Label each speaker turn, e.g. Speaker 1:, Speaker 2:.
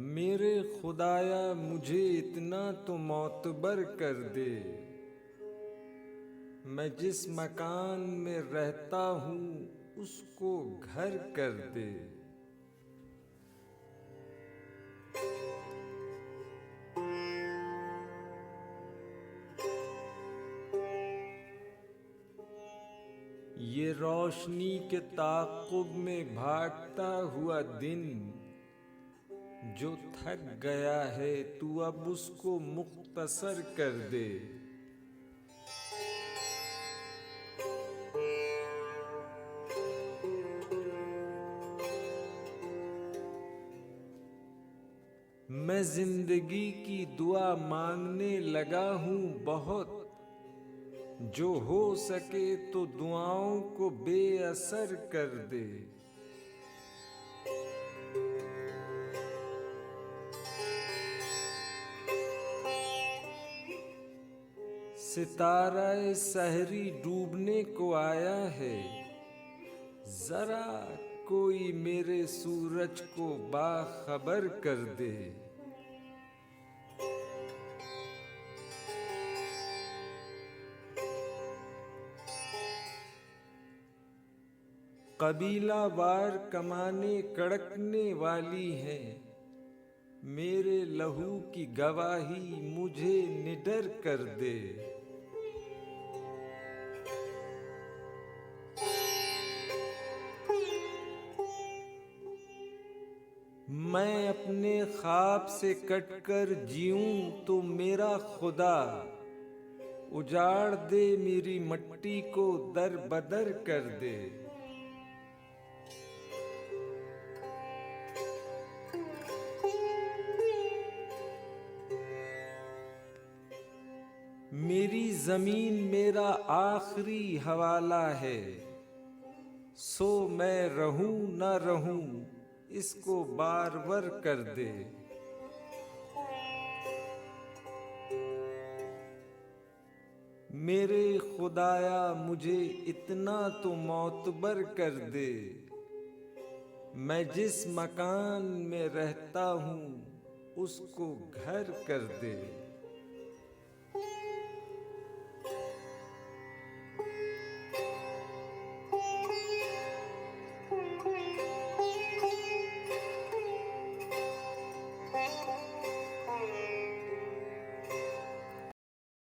Speaker 1: मेरे खुदाया मुझे इतना तो मोतबर कर दे, मैं जिस मकान में रहता हूँ उसको घर कर दे। ये रोशनी के ताक़ुब में भागता हुआ दिन जो थक गया है, तू अब उसको मुख्तसर कर दे। मैं जिंदगी की दुआ मांगने लगा हूँ बहुत, जो हो सके तो दुआओं को बेअसर कर दे। सितारा सहरी डूबने को आया है, जरा कोई मेरे सूरज को बाखबर कर दे। कबीला वार कमाने कड़कने वाली है, मेरे लहू की गवाही मुझे निडर कर दे। मैं अपने ख्वाब से कटकर जीऊं तो मेरा खुदा उजाड़ दे, मेरी मट्टी को दर बदर कर दे। मेरी जमीन मेरा आखिरी हवाला है, सो मैं रहूं न रहूं इसको बारवर कर दे। मेरे खुदाया मुझे इतना तो मोतबर कर दे, मैं जिस मकान में रहता हूँ उसको घर कर दे।